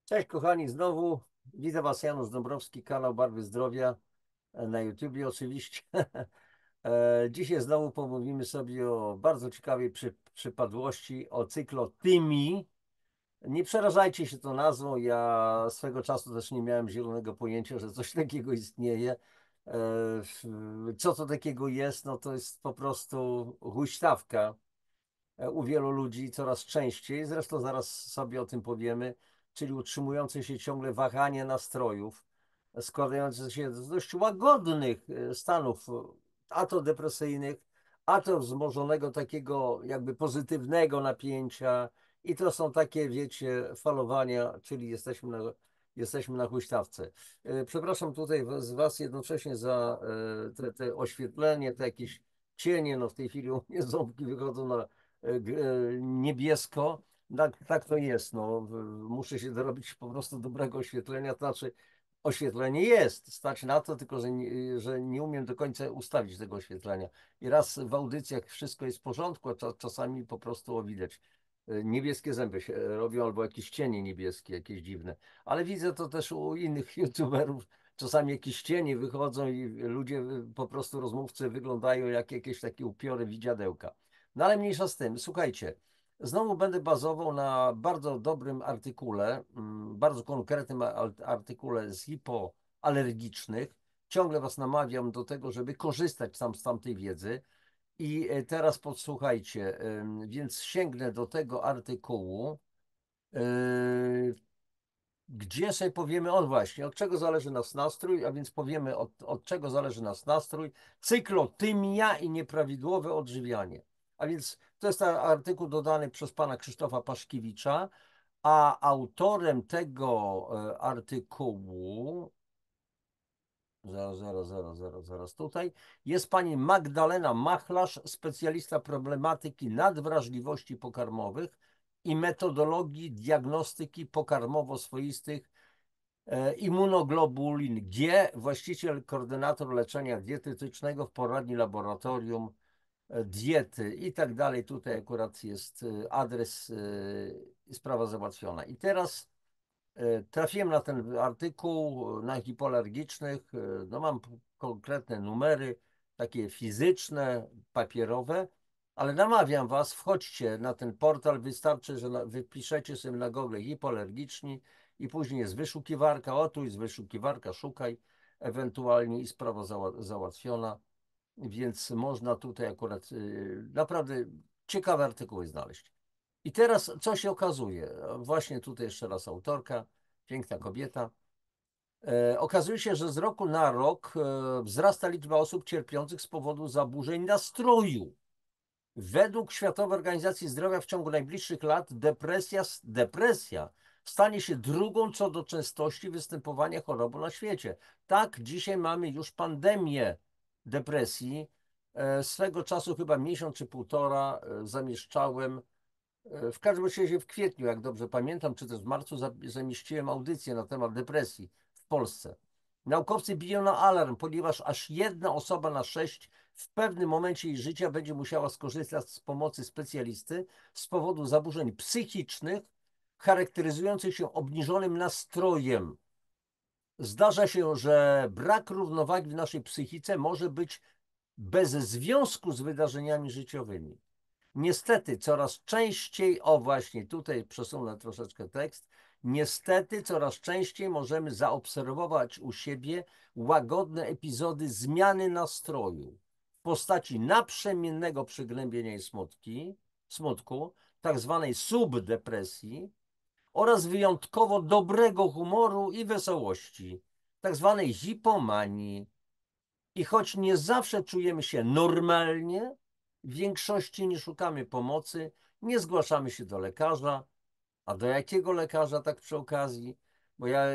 Cześć kochani, znowu witam Was, Janusz Dąbrowski, kanał Barwy Zdrowia na YouTubie oczywiście. Dzisiaj znowu pomówimy sobie o bardzo ciekawej przypadłości, o cyklotymii. Nie przerażajcie się tą nazwą, ja swego czasu też nie miałem zielonego pojęcia, że coś takiego istnieje. Co to takiego jest? No to jest po prostu huśtawka u wielu ludzi coraz częściej, zresztą zaraz sobie o tym powiemy, czyli utrzymujące się ciągle wahanie nastrojów, składające się z dość łagodnych stanów, a to depresyjnych, a to wzmożonego takiego jakby pozytywnego napięcia i to są takie, wiecie, falowania, czyli jesteśmy na huśtawce. Przepraszam tutaj z Was jednocześnie za te oświetlenie, te jakieś cienie, no w tej chwili u mnie ząbki wychodzą na niebiesko. Tak to jest. No. Muszę się dorobić po prostu dobrego oświetlenia. To znaczy, oświetlenie jest, stać na to, tylko że nie umiem do końca ustawić tego oświetlenia. I raz w audycjach wszystko jest w porządku, a czasami po prostu widać. Niebieskie zęby się robią, albo jakieś cienie niebieskie, jakieś dziwne. Ale widzę to też u innych youtuberów. Czasami jakieś cienie wychodzą i ludzie, po prostu rozmówcy, wyglądają jak jakieś takie upiory widziadełka. No ale mniejsza z tym. Słuchajcie, znowu będę bazował na bardzo dobrym artykule, bardzo konkretnym artykule z hipoalergicznych. Ciągle Was namawiam do tego, żeby korzystać z tamtej wiedzy. I teraz podsłuchajcie, więc sięgnę do tego artykułu, gdzie sobie powiemy, on właśnie, od czego zależy nas nastrój, a więc powiemy, od czego zależy nas nastrój, cyklotymia i nieprawidłowe odżywianie. A więc to jest artykuł dodany przez pana Krzysztofa Paszkiewicza, a autorem tego artykułu, zaraz tutaj, jest pani Magdalena Machlarz, specjalista problematyki nadwrażliwości pokarmowych i metodologii diagnostyki pokarmowo-swoistych immunoglobulin G, właściciel, koordynator leczenia dietetycznego w poradni laboratorium diety i tak dalej. Tutaj akurat jest adres, sprawa załatwiona. I teraz trafiłem na ten artykuł na hipoalergicznych. No mam konkretne numery, takie fizyczne, papierowe, ale namawiam Was, wchodźcie na ten portal, wystarczy, że wypiszecie sobie na Google hipoalergiczni i później jest wyszukiwarka, o tu jest wyszukiwarka, szukaj ewentualnie i sprawa załatwiona, więc można tutaj akurat naprawdę ciekawe artykuły znaleźć. I teraz co się okazuje? Właśnie tutaj jeszcze raz autorka, piękna kobieta. Okazuje się, że z roku na rok wzrasta liczba osób cierpiących z powodu zaburzeń nastroju. Według Światowej Organizacji Zdrowia w ciągu najbliższych lat depresja stanie się drugą co do częstości występowania choroby na świecie. Tak, dzisiaj mamy już pandemię depresji. Swego czasu, chyba miesiąc czy półtora, zamieszczałem w każdym razie w kwietniu, jak dobrze pamiętam, czy też w marcu zamieściłem audycję na temat depresji w Polsce. Naukowcy biją na alarm, ponieważ aż jedna osoba na 6 w pewnym momencie jej życia będzie musiała skorzystać z pomocy specjalisty z powodu zaburzeń psychicznych charakteryzujących się obniżonym nastrojem. Zdarza się, że brak równowagi w naszej psychice może być bez związku z wydarzeniami życiowymi. Niestety coraz częściej, o właśnie tutaj przesunę troszeczkę tekst, niestety coraz częściej możemy zaobserwować u siebie łagodne epizody zmiany nastroju w postaci naprzemiennego przygnębienia i smutku, tak zwanej subdepresji oraz wyjątkowo dobrego humoru i wesołości, tak zwanej hipomanii. I choć nie zawsze czujemy się normalnie, w większości nie szukamy pomocy, nie zgłaszamy się do lekarza. A do jakiego lekarza, tak przy okazji? Bo ja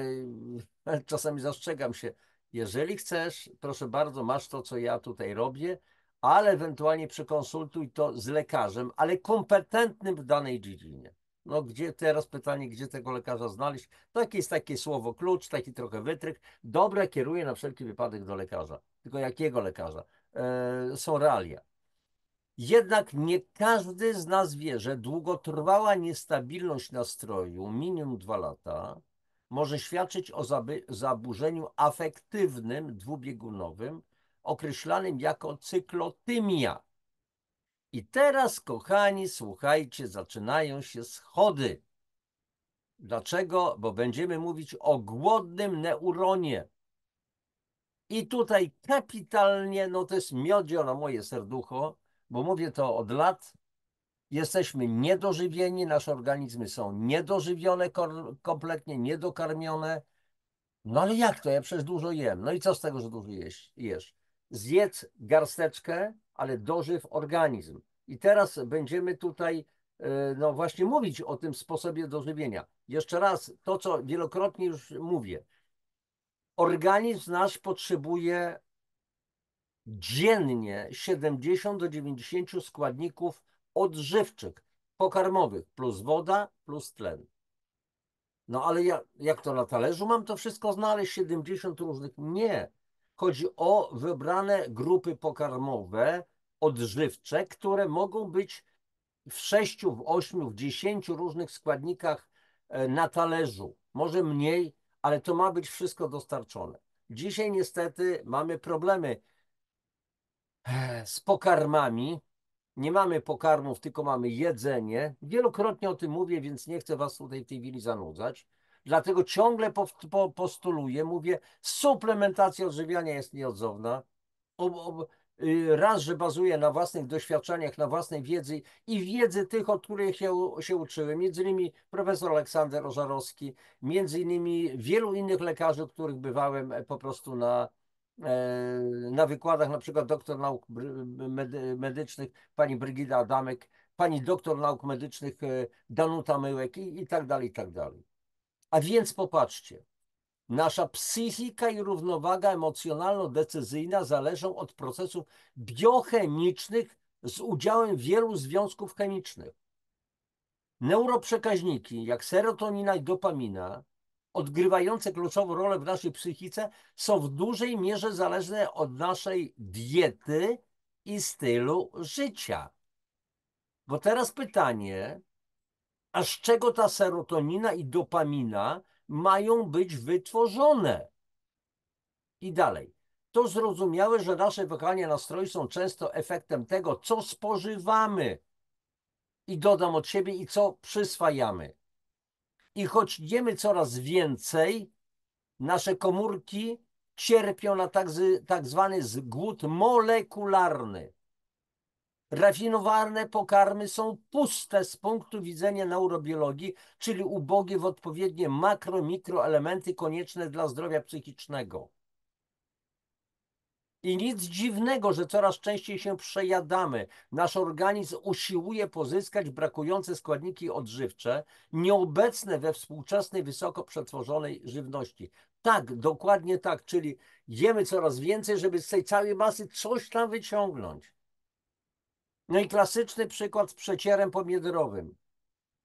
czasami zastrzegam się, jeżeli chcesz, proszę bardzo, masz to, co ja tutaj robię, ale ewentualnie przekonsultuj to z lekarzem, ale kompetentnym w danej dziedzinie. No gdzie teraz pytanie, gdzie tego lekarza znaleźć? To jest takie słowo klucz, taki trochę wytrych. Dobre, kieruję na wszelki wypadek do lekarza. Tylko jakiego lekarza? Są realia. Jednak nie każdy z nas wie, że długotrwała niestabilność nastroju, minimum 2 lata, może świadczyć o zaburzeniu afektywnym dwubiegunowym, określanym jako cyklotymia. I teraz, kochani, słuchajcie, zaczynają się schody. Dlaczego? Bo będziemy mówić o głodnym neuronie. I tutaj kapitalnie, no to jest miodzio na moje serducho, bo mówię to od lat. Jesteśmy niedożywieni, nasze organizmy są niedożywione, kompletnie niedokarmione. No ale jak to? Ja przecież dużo jem. No i co z tego, że dużo jesz? Zjedz garsteczkę, ale dożyw organizm. I teraz będziemy tutaj, no właśnie mówić o tym sposobie dożywienia. Jeszcze raz, to co wielokrotnie już mówię. Organizm nasz potrzebuje dziennie 70 do 90 składników odżywczych, pokarmowych, plus woda, plus tlen. No ale jak to na talerzu mam to wszystko znaleźć? 70 różnych? Nie. Chodzi o wybrane grupy pokarmowe, odżywcze, które mogą być w 6, w 8, w 10 różnych składnikach na talerzu. Może mniej, ale to ma być wszystko dostarczone. Dzisiaj niestety mamy problemy z pokarmami. Nie mamy pokarmów, tylko mamy jedzenie. Wielokrotnie o tym mówię, więc nie chcę was tutaj w tej chwili zanudzać. Dlatego ciągle postuluję, mówię, suplementacja odżywiania jest nieodzowna. Raz, że bazuje na własnych doświadczeniach, na własnej wiedzy i wiedzy tych, od których się uczyłem. Między innymi profesor Aleksander Ożarowski, między innymi wielu innych lekarzy, których bywałem po prostu na wykładach, na przykład doktor nauk medycznych pani Brygida Adamek, pani doktor nauk medycznych Danuta Myłek i tak dalej, i tak dalej. A więc popatrzcie, nasza psychika i równowaga emocjonalno-decyzyjna zależą od procesów biochemicznych z udziałem wielu związków chemicznych. Neuroprzekaźniki, jak serotonina i dopamina, odgrywające kluczową rolę w naszej psychice, są w dużej mierze zależne od naszej diety i stylu życia. Bo teraz pytanie, a z czego ta serotonina i dopamina mają być wytworzone? I dalej. To zrozumiałe, że nasze wahania nastroju są często efektem tego, co spożywamy. I dodam od siebie, i co przyswajamy. I choć jemy coraz więcej, nasze komórki cierpią na tak zwany głód molekularny. Rafinowane pokarmy są puste z punktu widzenia neurobiologii, czyli ubogie w odpowiednie mikroelementy konieczne dla zdrowia psychicznego. I nic dziwnego, że coraz częściej się przejadamy. Nasz organizm usiłuje pozyskać brakujące składniki odżywcze, nieobecne we współczesnej, wysoko przetworzonej żywności. Tak, dokładnie tak, czyli jemy coraz więcej, żeby z tej całej masy coś tam wyciągnąć. No i klasyczny przykład z przecierem pomidorowym.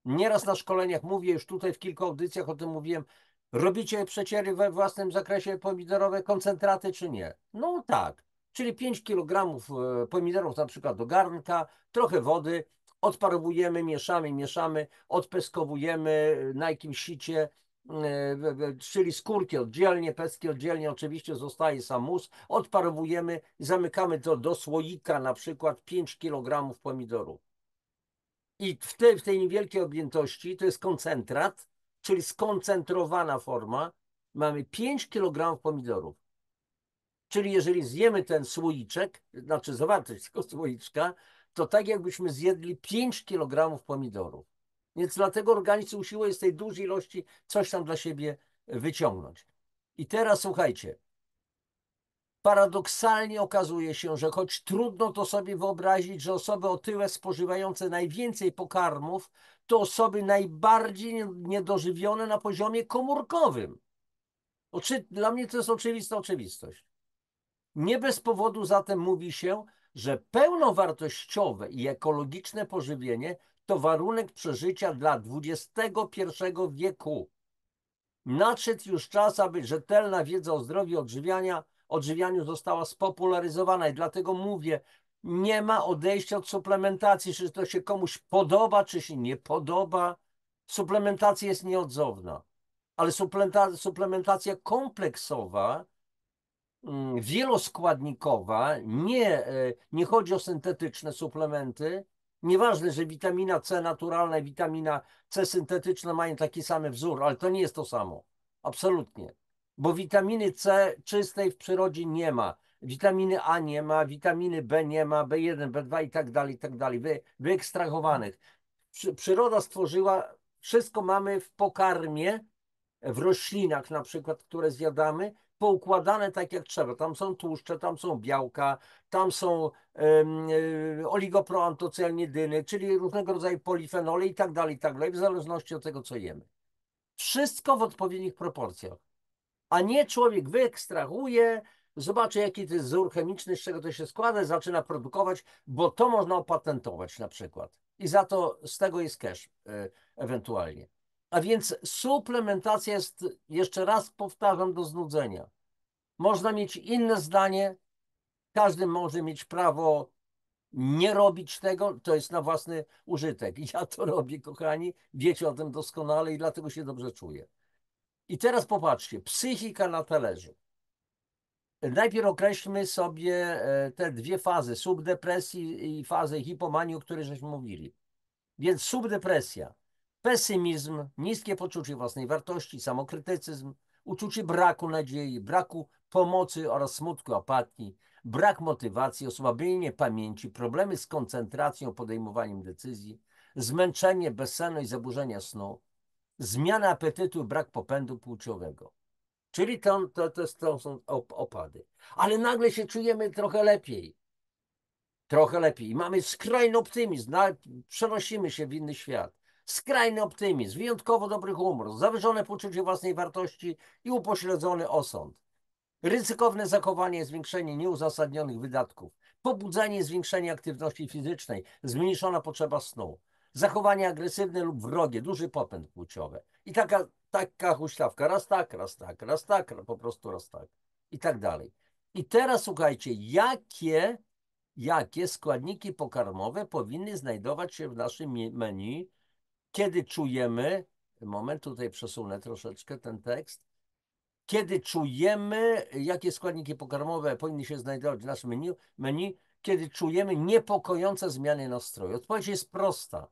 Nieraz na szkoleniach mówię, już tutaj w kilku audycjach o tym mówiłem, robicie przeciery we własnym zakresie pomidorowe, koncentraty czy nie? No tak, czyli 5 kg pomidorów na przykład do garnka, trochę wody, odparowujemy, mieszamy, odpeskowujemy na jakimś sicie, czyli skórki oddzielnie, pestki oddzielnie, oczywiście zostaje sam mus, odparowujemy, zamykamy to do słoika, na przykład 5 kg pomidorów. I w tej niewielkiej objętości to jest koncentrat, czyli skoncentrowana forma. Mamy 5 kg pomidorów. Czyli jeżeli zjemy ten słoiczek, znaczy zawartość tego słoiczka, to tak jakbyśmy zjedli 5 kg pomidorów. Więc dlatego organizm usiłuje z tej dużej ilości coś tam dla siebie wyciągnąć. I teraz słuchajcie, paradoksalnie okazuje się, że choć trudno to sobie wyobrazić, że osoby otyłe spożywające najwięcej pokarmów to osoby najbardziej niedożywione na poziomie komórkowym. Dla mnie to jest oczywista oczywistość. Nie bez powodu zatem mówi się, że pełnowartościowe i ekologiczne pożywienie to warunek przeżycia dla XXI wieku. Nadszedł już czas, aby rzetelna wiedza o zdrowiu i odżywianiu została spopularyzowana i dlatego mówię, nie ma odejścia od suplementacji, czy to się komuś podoba, czy się nie podoba. Suplementacja jest nieodzowna. ale suplementacja kompleksowa, wieloskładnikowa, nie chodzi o syntetyczne suplementy. Nieważne, że witamina C naturalna i witamina C syntetyczna mają taki sam wzór, ale to nie jest to samo. Absolutnie. Bo witaminy C czystej w przyrodzie nie ma. Witaminy A nie ma, witaminy B nie ma, B1, B2 i tak dalej, wyekstrahowanych. Przyroda stworzyła, wszystko mamy w pokarmie, w roślinach na przykład, które zjadamy, poukładane tak jak trzeba. Tam są tłuszcze, tam są białka, tam są oligoproantocjanidyny, czyli różnego rodzaju polifenole i tak dalej, w zależności od tego, co jemy. Wszystko w odpowiednich proporcjach, a nie człowiek wyekstrahuje, zobaczy jaki to jest wzór chemiczny, z czego to się składa, zaczyna produkować, bo to można opatentować na przykład. I za to z tego jest cash ewentualnie. A więc suplementacja jest, jeszcze raz powtarzam do znudzenia. Można mieć inne zdanie, każdy może mieć prawo nie robić tego, to jest na własny użytek. Ja to robię, kochani, wiecie o tym doskonale i dlatego się dobrze czuję. I teraz popatrzcie, psychika na talerzu. Najpierw określmy sobie te dwie fazy, subdepresji i fazę hipomanii, o której żeśmy mówili. Więc subdepresja, pesymizm, niskie poczucie własnej wartości, samokrytycyzm, uczucie braku nadziei, braku pomocy oraz smutku, apatii, brak motywacji, osłabienie pamięci, problemy z koncentracją, podejmowaniem decyzji, zmęczenie, bezsenność, zaburzenia snu, zmiana apetytu, brak popędu płciowego. Czyli to są opady. Ale nagle się czujemy trochę lepiej. Trochę lepiej. Mamy skrajny optymizm. Przenosimy się w inny świat. Skrajny optymizm, wyjątkowo dobry humor, zawyżone poczucie własnej wartości i upośledzony osąd. Ryzykowne zachowanie, zwiększenie nieuzasadnionych wydatków, pobudzenie, zwiększenie aktywności fizycznej, zmniejszona potrzeba snu, zachowanie agresywne lub wrogie, duży popęd płciowy. I taka huśtawka, raz tak, raz tak, raz tak, po prostu raz tak. I tak dalej. I teraz słuchajcie, jakie składniki pokarmowe powinny znajdować się w naszym menu, kiedy czujemy, moment, tutaj przesunę troszeczkę ten tekst, kiedy czujemy, jakie składniki pokarmowe powinny się znajdować w naszym menu, kiedy czujemy niepokojące zmiany nastroju. Odpowiedź jest prosta.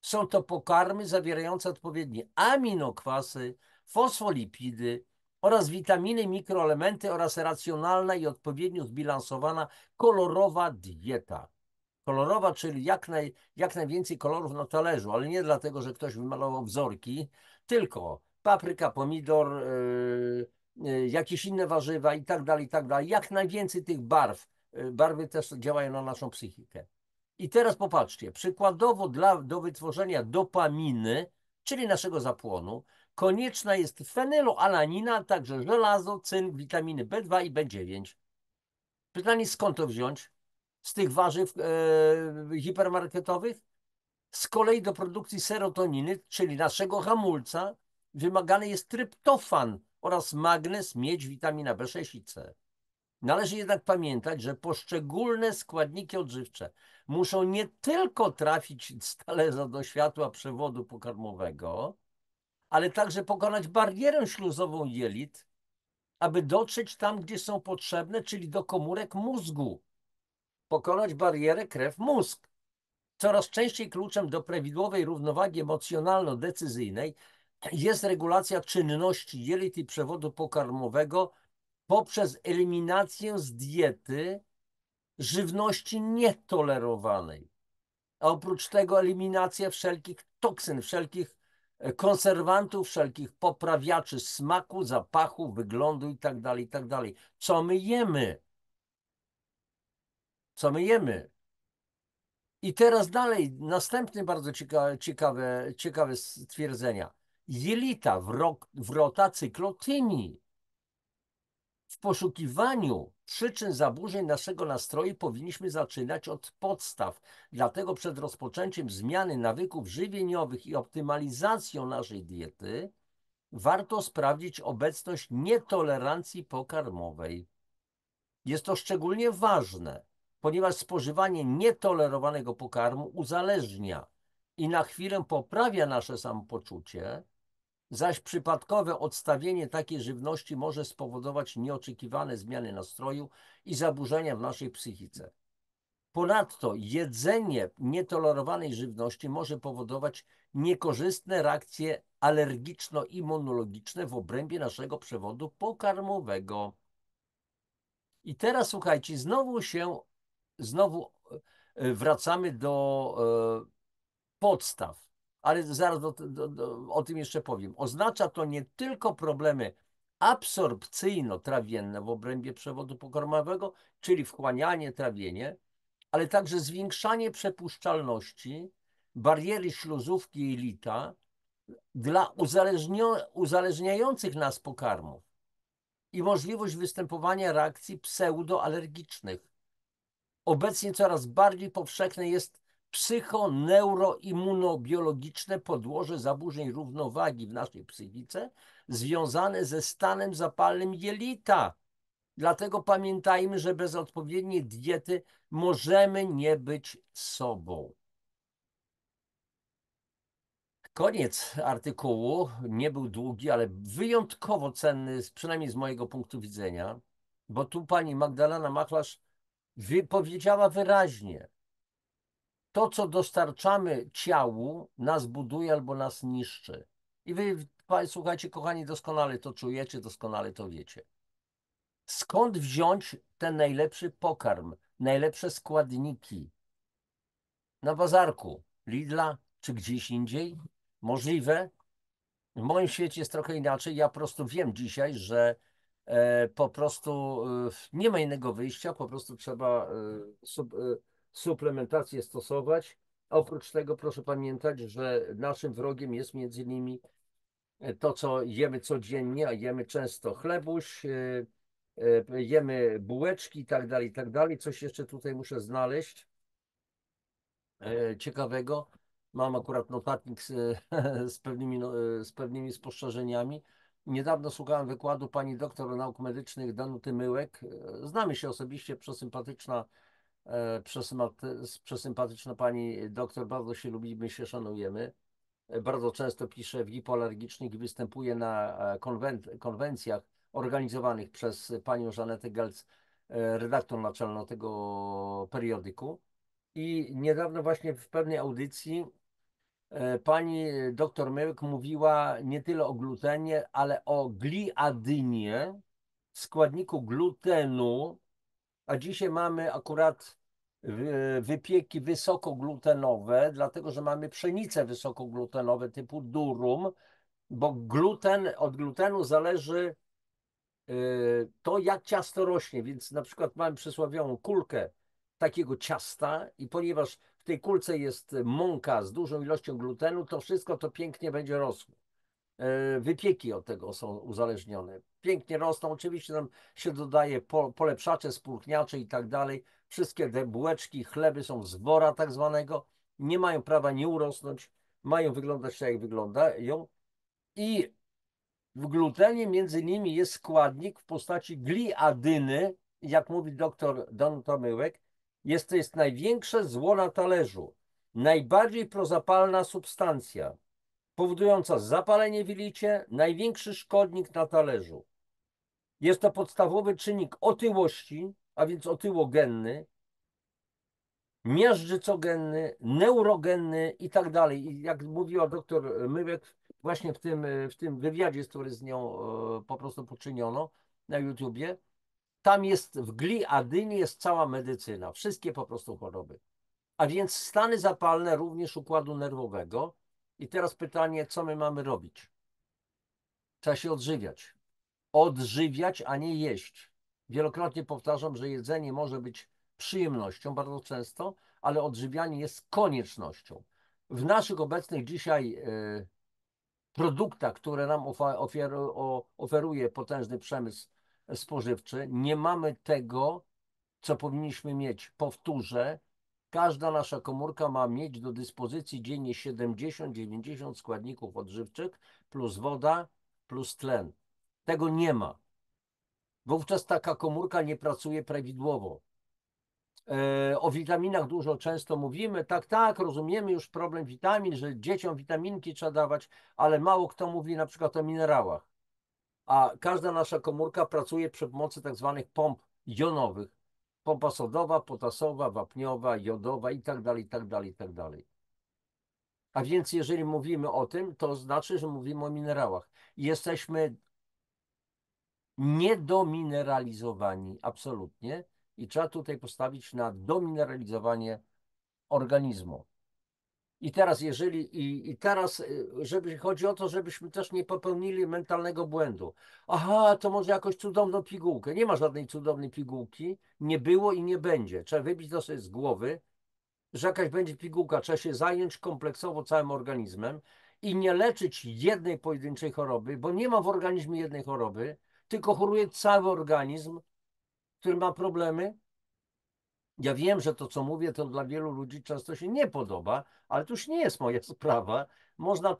Są to pokarmy zawierające odpowiednie aminokwasy, fosfolipidy oraz witaminy, mikroelementy oraz racjonalna i odpowiednio zbilansowana kolorowa dieta. Kolorowa, czyli jak najwięcej kolorów na talerzu, ale nie dlatego, że ktoś wymalował wzorki, tylko papryka, pomidor, jakieś inne warzywa i tak dalej, i tak dalej. Jak najwięcej tych barw. Barwy też działają na naszą psychikę. I teraz popatrzcie, przykładowo do wytworzenia dopaminy, czyli naszego zapłonu, konieczna jest fenyloalanina, a także żelazo, cynk, witaminy B2 i B9. Pytanie, skąd to wziąć? Z tych warzyw hipermarketowych? Z kolei do produkcji serotoniny, czyli naszego hamulca, wymagany jest tryptofan oraz magnez, miedź, witamina B6 i C. Należy jednak pamiętać, że poszczególne składniki odżywcze muszą nie tylko trafić z talerza do światła przewodu pokarmowego, ale także pokonać barierę śluzową jelit, aby dotrzeć tam, gdzie są potrzebne, czyli do komórek mózgu. Pokonać barierę krew-mózg. Coraz częściej kluczem do prawidłowej równowagi emocjonalno-decyzyjnej jest regulacja czynności jelit i przewodu pokarmowego poprzez eliminację z diety żywności nietolerowanej. A oprócz tego eliminacja wszelkich toksyn, wszelkich konserwantów, wszelkich poprawiaczy smaku, zapachu, wyglądu itd., itd. Co my jemy? Co my jemy? I teraz dalej, następne bardzo ciekawe stwierdzenia. Jelita, wrota cyklotymi. W poszukiwaniu przyczyn zaburzeń naszego nastroju powinniśmy zaczynać od podstaw. Dlatego przed rozpoczęciem zmiany nawyków żywieniowych i optymalizacją naszej diety warto sprawdzić obecność nietolerancji pokarmowej. Jest to szczególnie ważne, ponieważ spożywanie nietolerowanego pokarmu uzależnia i na chwilę poprawia nasze samopoczucie, Zaś przypadkowe odstawienie takiej żywności może spowodować nieoczekiwane zmiany nastroju i zaburzenia w naszej psychice. Ponadto jedzenie nietolerowanej żywności może powodować niekorzystne reakcje alergiczno-immunologiczne w obrębie naszego przewodu pokarmowego. I teraz słuchajcie, znowu wracamy do podstaw, ale zaraz o tym jeszcze powiem. Oznacza to nie tylko problemy absorpcyjno-trawienne w obrębie przewodu pokarmowego, czyli wchłanianie, trawienie, ale także zwiększanie przepuszczalności bariery śluzówki jelita dla uzależniających nas pokarmów i możliwość występowania reakcji pseudoalergicznych. Obecnie coraz bardziej powszechne jest psychoneuroimmunobiologiczne podłoże zaburzeń równowagi w naszej psychice związane ze stanem zapalnym jelita. Dlatego pamiętajmy, że bez odpowiedniej diety możemy nie być sobą. Koniec artykułu. Nie był długi, ale wyjątkowo cenny, przynajmniej z mojego punktu widzenia, bo tu pani Magdalena Machlarz powiedziała wyraźnie, to, co dostarczamy ciału, nas buduje albo nas niszczy. I wy, słuchajcie, kochani, doskonale to czujecie, doskonale to wiecie. Skąd wziąć ten najlepszy pokarm, najlepsze składniki? Na bazarku Lidla czy gdzieś indziej? Możliwe. W moim świecie jest trochę inaczej. Ja po prostu wiem dzisiaj, że po prostu nie ma innego wyjścia, po prostu trzeba suplementację stosować. Oprócz tego proszę pamiętać, że naszym wrogiem jest między innymi to, co jemy codziennie, a jemy często chlebuś, jemy bułeczki i tak dalej, i tak dalej. Coś jeszcze tutaj muszę znaleźć ciekawego. Mam akurat notatnik z pewnymi spostrzeżeniami. Niedawno słuchałem wykładu pani doktor nauk medycznych Danuty Myłek. Znamy się osobiście, przesympatyczna pani doktor, bardzo się lubimy, się szanujemy. Bardzo często pisze w hipoalergicznych i występuje na konwencjach organizowanych przez panią Żanetę Gelc, redaktor naczelną tego periodyku. I niedawno właśnie w pewnej audycji pani doktor Myłek mówiła nie tyle o glutenie, ale o gliadynie, składniku glutenu, a dzisiaj mamy akurat wypieki wysokoglutenowe, dlatego że mamy pszenice wysokoglutenowe typu durum, bo od glutenu zależy to, jak ciasto rośnie, więc na przykład mamy przysłowiową kulkę takiego ciasta i ponieważ w tej kulce jest mąka z dużą ilością glutenu, to wszystko to pięknie będzie rosło. Wypieki od tego są uzależnione. Pięknie rosną, oczywiście tam się dodaje polepszacze, spórchniacze i tak dalej. Wszystkie te bułeczki, chleby są z wora tak zwanego, nie mają prawa nie urosnąć, mają wyglądać tak, jak wyglądają. I w glutenie między innymi jest składnik w postaci gliadyny, jak mówi doktor Danuta Myłek, to jest największe zło na talerzu, najbardziej prozapalna substancja, powodująca zapalenie w jelicie, największy szkodnik na talerzu. Jest to podstawowy czynnik otyłości, a więc otyłogenny, miażdżycogenny, neurogenny i tak dalej. I jak mówiła doktor Myłek właśnie w tym wywiadzie, który z nią po prostu poczyniono na YouTubie, tam jest w gliadynie jest cała medycyna, wszystkie po prostu choroby. A więc stany zapalne również układu nerwowego. I teraz pytanie, co my mamy robić? Trzeba się odżywiać. Odżywiać, a nie jeść. Wielokrotnie powtarzam, że jedzenie może być przyjemnością bardzo często, ale odżywianie jest koniecznością. W naszych obecnych dzisiaj produktach, które nam oferuje potężny przemysł spożywczy, nie mamy tego, co powinniśmy mieć. Powtórzę, każda nasza komórka ma mieć do dyspozycji dziennie 70-90 składników odżywczych plus woda, plus tlen. Tego nie ma. Wówczas taka komórka nie pracuje prawidłowo. O witaminach dużo często mówimy. Tak, tak, rozumiemy już problem witamin, że dzieciom witaminki trzeba dawać, ale mało kto mówi na przykład o minerałach. A każda nasza komórka pracuje przy pomocy tak zwanych pomp jonowych. Pompa sodowa, potasowa, wapniowa, jodowa i tak dalej, i tak dalej, i tak dalej. A więc jeżeli mówimy o tym, to znaczy, że mówimy o minerałach. Jesteśmy niedomineralizowani absolutnie i trzeba tutaj postawić na domineralizowanie organizmu. I teraz, teraz, żeby chodzi o to, żebyśmy też nie popełnili mentalnego błędu. Aha, to może jakąś cudowną pigułkę. Nie ma żadnej cudownej pigułki, nie było i nie będzie. Trzeba wybić to sobie z głowy, że jakaś będzie pigułka. Trzeba się zająć kompleksowo całym organizmem i nie leczyć jednej pojedynczej choroby, bo nie ma w organizmie jednej choroby, tylko choruje cały organizm, który ma problemy. Ja wiem, że to, co mówię, to dla wielu ludzi często się nie podoba, ale to już nie jest moja sprawa. Można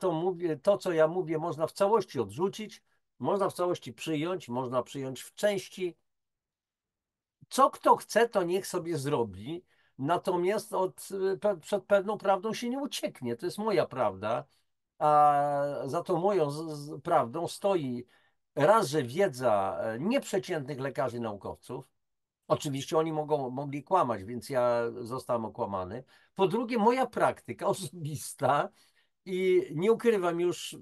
to, co ja mówię, można w całości odrzucić, można w całości przyjąć, można przyjąć w części. Co kto chce, to niech sobie zrobi. Natomiast przed pewną prawdą się nie ucieknie. To jest moja prawda. A za tą moją prawdą stoi raz, że wiedza nieprzeciętnych lekarzy i naukowców. Oczywiście oni mogli kłamać, więc ja zostałem okłamany. Po drugie, moja praktyka osobista i nie ukrywam już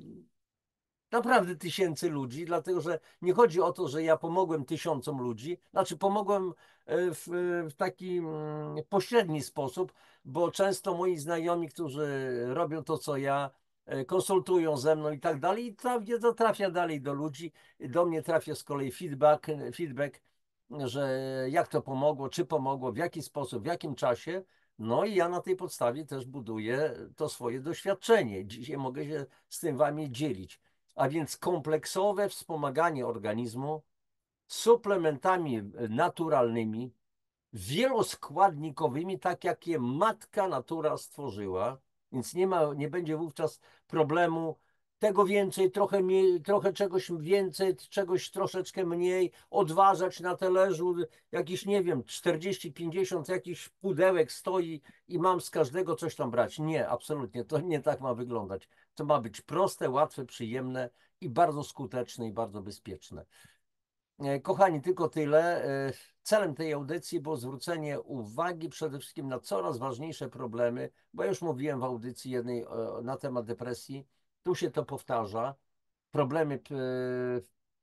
naprawdę tysięcy ludzi, dlatego że nie chodzi o to, że ja pomogłem tysiącom ludzi, znaczy pomogłem w taki pośredni sposób, bo często moi znajomi, którzy robią to, co ja, konsultują ze mną i tak dalej, i ta wiedza trafia dalej do ludzi. Do mnie trafia z kolei feedback, że jak to pomogło, czy pomogło, w jaki sposób, w jakim czasie. No i ja na tej podstawie też buduję to swoje doświadczenie. Dzisiaj mogę się z tym wami dzielić. A więc kompleksowe wspomaganie organizmu suplementami naturalnymi, wieloskładnikowymi, tak jak je matka natura stworzyła, więc nie będzie wówczas problemu tego więcej, trochę mniej, trochę czegoś więcej, czegoś troszeczkę mniej, odważać na talerzu, jakiś, nie wiem, 40, 50 jakichś pudełek stoi i mam z każdego coś tam brać. Nie, absolutnie, to nie tak ma wyglądać. To ma być proste, łatwe, przyjemne i bardzo skuteczne i bardzo bezpieczne. Kochani, tylko tyle. Celem tej audycji było zwrócenie uwagi przede wszystkim na coraz ważniejsze problemy, bo ja już mówiłem w audycji jednej na temat depresji, tu się to powtarza. Problemy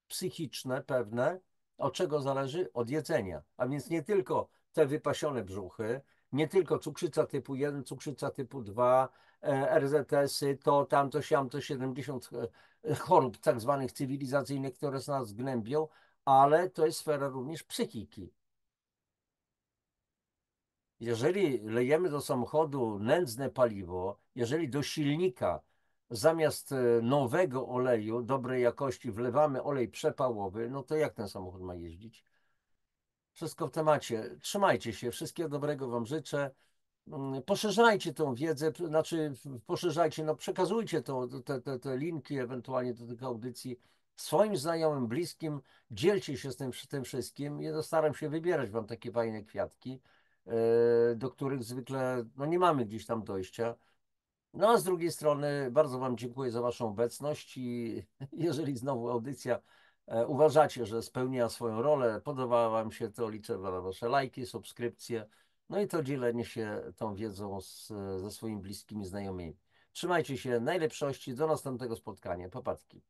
psychiczne pewne, od czego zależy? Od jedzenia. A więc nie tylko te wypasione brzuchy, nie tylko cukrzyca typu 1, cukrzyca typu 2, RZS-y, to tamto, siamto, 70 chorób tak zwanych cywilizacyjnych, które nas gnębią, ale to jest sfera również psychiki. Jeżeli lejemy do samochodu nędzne paliwo, jeżeli do silnika zamiast nowego oleju dobrej jakości wlewamy olej przepałowy, no to jak ten samochód ma jeździć? Wszystko w temacie. Trzymajcie się. Wszystkiego dobrego Wam życzę. Poszerzajcie tą wiedzę, znaczy poszerzajcie, no przekazujcie te linki ewentualnie do tych audycji swoim znajomym, bliskim, dzielcie się z tym wszystkim. Ja staram się wybierać Wam takie fajne kwiatki, do których zwykle no, nie mamy gdzieś tam dojścia. No a z drugiej strony bardzo Wam dziękuję za Waszą obecność i jeżeli znowu audycja uważacie, że spełniła swoją rolę, podobała Wam się, to liczę na Wasze lajki, subskrypcje, no i to dzielenie się tą wiedzą ze swoimi bliskimi znajomymi. Trzymajcie się, najlepszości, do następnego spotkania. Popatki.